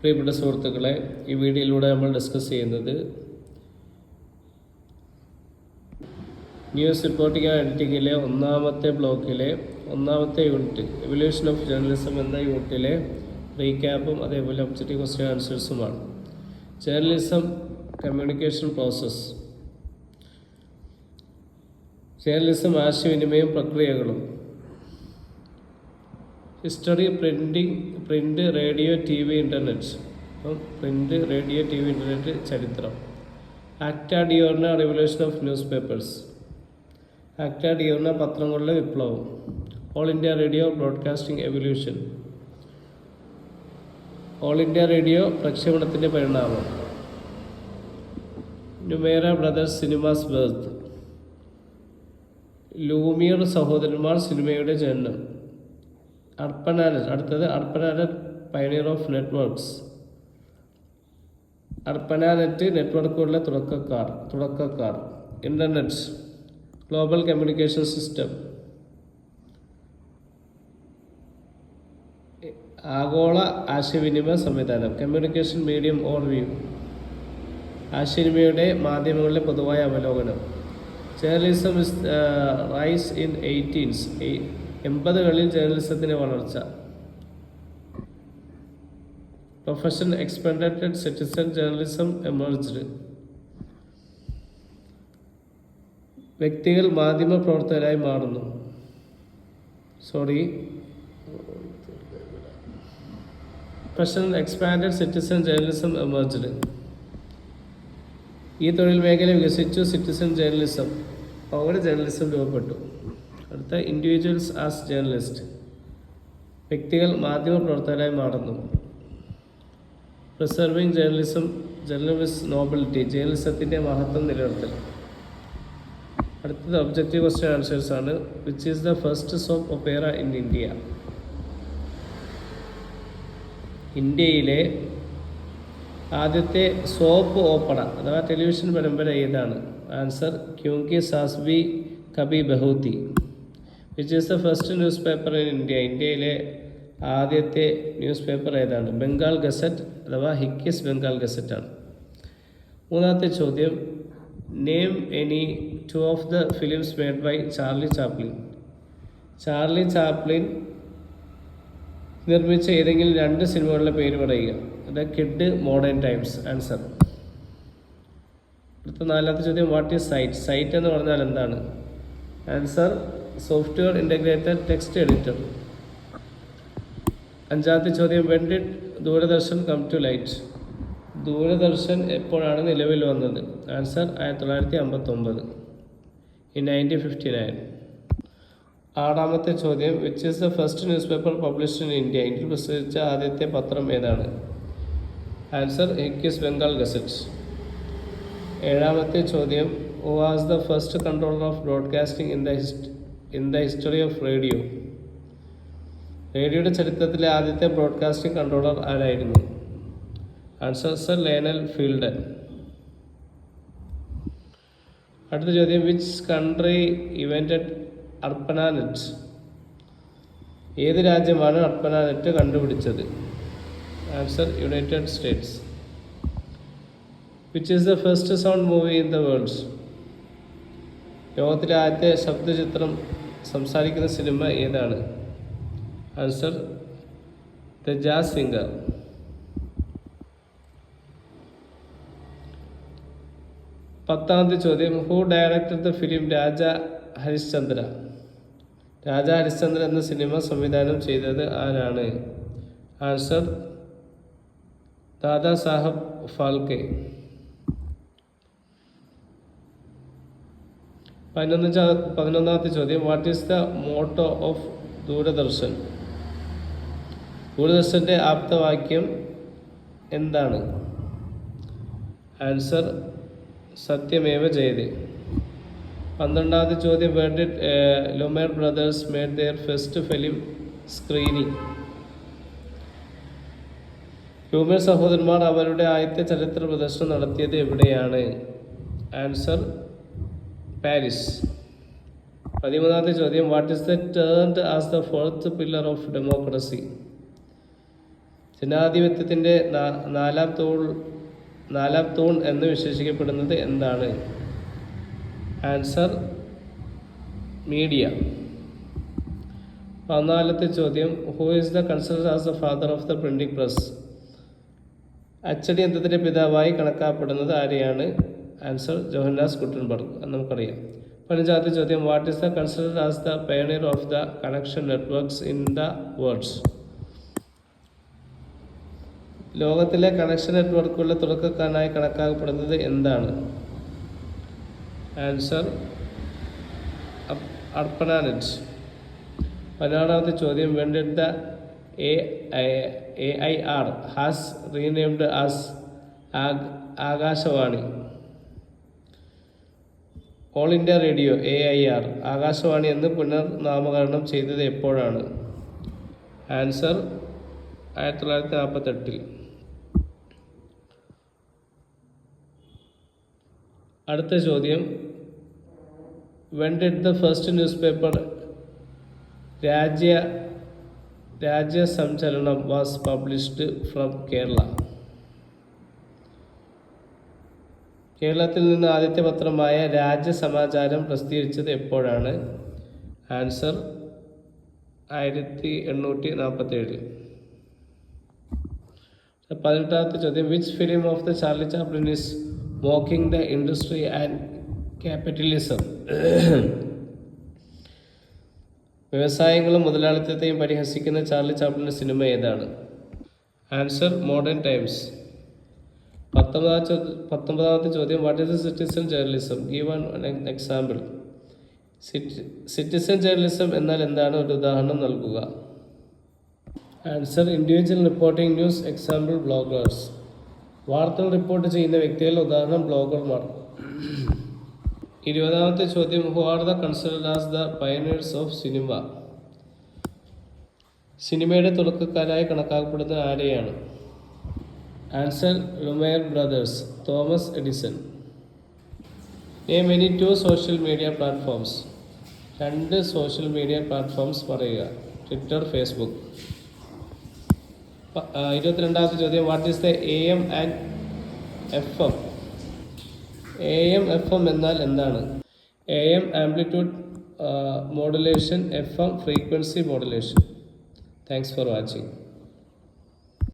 പ്രിയപ്പെട്ട സുഹൃത്തുക്കളെ, ഈ വീഡിയോയിലൂടെ നമ്മൾ ഡിസ്കസ് ചെയ്യുന്നത് ന്യൂസ് റിപ്പോർട്ടിംഗ് ആൻഡ് എഡിറ്റിങ്ങിലെ ഒന്നാമത്തെ ബ്ലോക്കിലെ ഒന്നാമത്തെ യൂണിറ്റ് എവല്യൂഷൻ ഓഫ് ജേർണലിസം എന്ന യൂണിറ്റിലെ റീക്യാപ്പും അതേപോലെ ഒബ്ജക്റ്റീവ് ക്വസ്റ്റ്യൻ ആൻസേഴ്സുമാണ്. Journalism communication process. ജേർണലിസം ആശയവിനിമയം പ്രക്രിയകളും. History, print, radio, TV, internet. അപ്പം പ്രിൻ്റ്, റേഡിയോ, TV, ഇൻ്റർനെറ്റ്. ചരിത്രം. Acta Diurna revolution of newspapers. Acta Diurna പത്രങ്ങളുടെ വിപ്ലവം. All India Radio broadcasting evolution. All India Radio പ്രക്ഷേപണത്തിൻ്റെ പരിണാമം. നുമേറ ബ്രദേഴ്സ് സിനിമാസ് ബർത്ത്. ലൂമിയർ സഹോദരന്മാർ സിനിമയുടെ ജനനം. അടുത്തത് ARPANET pioneer of networks. ARPANET നെറ്റ്വർക്കുകളുടെ തുടക്കക്കാർ. Internet global communication system. ആഗോള ആശയവിനിമയ സംവിധാനം. Communication medium overview. ആശയവിനിമയയുടെ മാധ്യമങ്ങളുടെ പൊതുവായ അവലോകനം. ജേർണലിസം റൈസ് ഇൻ 80കളിൽ ജേർണലിസത്തിൻ്റെ വളർച്ച. Profession expanded, citizen journalism emerged. വ്യക്തികൾ മാധ്യമ പ്രവർത്തകരായി മാറുന്നു. Profession expanded, citizen journalism emerged. ഈ തൊഴിൽ മേഖല വികസിച്ചു. സിറ്റിസൺ ജേർണലിസം, പൗര ജേർണലിസം രൂപപ്പെട്ടു. അടുത്ത ഇൻഡിവിജ്വൽസ് ആസ് ജേർണലിസ്റ്റ്. വ്യക്തികൾ മാധ്യമ പ്രവർത്തകരായി മാറുന്നു. പ്രിസർവിംഗ് ജേർണലിസം, ജേർണലിസ്റ്റ് നോബിലിറ്റി, ജേർണലിസത്തിൻ്റെ മഹത്വം നിലനിർത്തൽ. അടുത്തത് ഒബ്ജക്റ്റീവ് ക്വസ്റ്റ്യൻ ആൻസേഴ്സ് ആണ്. Which is the first soap opera in India? ഇന്ത്യയിലെ ആദ്യത്തെ സോപ്പ് ഓപ്പറ അഥവാ ടെലിവിഷൻ പരമ്പര ഏതാണ്? Answer Kyunki Saas Bhi Kabhi Bahu Thi. Which is the first newspaper in India? ഇന്ത്യയിലെ ആദ്യത്തെ ന്യൂസ് പേപ്പർ ഏതാണ്? ബംഗാൾ ഗസറ്റ് അഥവാ ഹിക്കിസ് ബംഗാൾ ഗസറ്റ് ആണ്. മൂന്നാമത്തെ ചോദ്യം, name any 2 of the films made by Charlie Chaplin. Charlie Chaplin നിർമ്മിച്ച ഏതെങ്കിലും 2 സിനിമകളുടെ പേര് പറയുക. The Kid, Modern Times. Answer. അടുത്ത നാലാമത്തെ ചോദ്യം, വാട്ട് ഈസ് സൈറ്റ്? സൈറ്റ് എന്ന് പറഞ്ഞാൽ എന്താണ്? Answer software integrated text editor. അഞ്ചാമത്തെ ചോദ്യം, when did Doordarshan come to light? Doordarshan എപ്പോഴാണ് നിലവിൽ വന്നത്? Answer 1959, in 1959. ആറാമത്തെ ചോദ്യം, which is the first newspaper published in India? ഇന്ത്യയിൽ പ്രസിദ്ധീകരിച്ച ആദ്യത്തെ പത്രം ഏതാണ്? Answer Hicky's Bengal Gazette. ഏഴാമത്തെ ചോദ്യം, who was the first controller of broadcasting in the history of radio? റേഡിയോയുടെ ചരിത്രത്തിലെ ആദ്യത്തെ ബ്രോഡ്കാസ്റ്റിംഗ് കൺട്രോളർ ആരായിരുന്നു? Answer sir Lionel Fielden. അടുത്ത ചോദ്യം, വിച്ച് കൺട്രി ഇൻവെന്റഡ് അർപ്പനാനെറ്റ്? ഏത് രാജ്യമാണ് അർപ്പനാനെറ്റ് കണ്ടുപിടിച്ചത്? Answer United States. Which is the first sound movie in the world? ലോകത്തിലെ ആദ്യത്തെ ശബ്ദചിത്രം സംസാരിക്കുന്ന സിനിമ ഏതാണ്? Answer the Jazz Singer. പത്താമത്തെ ചോദ്യം, who directed the film Raja Harishchandra? Raja Harishchandra എന്ന സിനിമ സംവിധാനം ചെയ്തത് ആരാണ്? ആൻസർ ദാദാ സാഹബ് ഫാൽക്കെ. 11ാമത്തെ ചോദ്യം, what is the motto of Doordarshan? ദൂരദർശൻ്റെ ആപ്തവാക്യം എന്താണ്? ആൻസർ സത്യമേവ ജയതേ. 12ാമത്തെ ചോദ്യം, where did Lumiere brothers made their first film screening? Lumiere സഹോദരന്മാർ അവരുടെ ആദ്യത്തെ ചലച്ചിത്ര പ്രദർശനം നടത്തിയത് എവിടെയാണ്? Answer Paris. 13ാമത്തെ ചോദ്യം, what is the termed as the fourth pillar of democracy? ജനാധിപത്യത്തിൻ്റെ നാലാം തൂൺ എന്ന് വിശേഷിക്കപ്പെടുന്നത് എന്താണ്? Answer media. 14ാമത്തെ ചോദ്യം, who is the considered as the father of the printing press? അച്ചടി യന്ത്രത്തിൻ്റെ പിതാവായി കണക്കാക്കപ്പെടുന്നത് ആരെയാണ്? Answer Johannes Gutenberg. എന്ന് നമുക്കറിയാം. 15ാമത്തെ ചോദ്യം, what is the considered as the pioneer of the connection networks in the world? ലോകത്തിലെ കണക്ഷൻ നെറ്റ്വർക്കുകളുടെ തുടക്കക്കാരനായി കണക്കാക്കപ്പെടുന്നത് എന്താണ്? ആൻസർ അർപ്പനാനെറ്റ്. 16ാമത്തെ ചോദ്യം, when did the AIR has renamed as Akashvani? All India radio AIR Akashvani എന്ന് പുനർനാമകരണം ചെയ്തത് എപ്പോഴാണ്? ആൻസർ 1948. അടുത്ത ചോദ്യം, when did the first newspaper രാജ്യസംചലനം was published from Kerala? കേരളത്തിൽ നിന്ന് ആദ്യത്തെ പത്രമായ രാജ്യസമാചാരം പ്രസിദ്ധീകരിച്ചത് എപ്പോഴാണ്? ആൻസർ 1847. 18ാമത്തെ ചോദ്യം, which film of the Charlie Chaplin is mocking the industry and capitalism? വ്യവസായങ്ങളും മുതലാളിത്തത്തെയും പരിഹസിക്കുന്ന ചാർലി ചാപ്ലിൻ്റെ സിനിമ ഏതാണ്? Answer Modern Times. 19ാമത്തെ ചോദ്യം, what is the citizen journalism? Give an example. Citizen journalism എന്നാൽ എന്താണ്? ഒരു ഉദാഹരണം നൽകുക. Answer individual reporting news. Example bloggers. വാർത്തകൾ റിപ്പോർട്ട് ചെയ്യുന്ന വ്യക്തികൾ. ഉദാഹരണം ബ്ലോഗർമാർ. 20ാമത്തെ ചോദ്യം, who are the considered as the pioneers of cinema? സിനിമയുടെ തുടക്കക്കാരായി കണക്കാക്കപ്പെടുന്ന ആരെയാണ്? Answer Lumiere brothers. Thomas Edison. Name any 2 social media platforms. 2 social media platforms പറയുക. Twitter, Facebook. 22ാമത്തെ ചോദ്യം, what is the AM and FM? AM FM എന്നാൽ എന്താണ്? AM amplitude modulation, FM frequency modulation. Thanks for watching.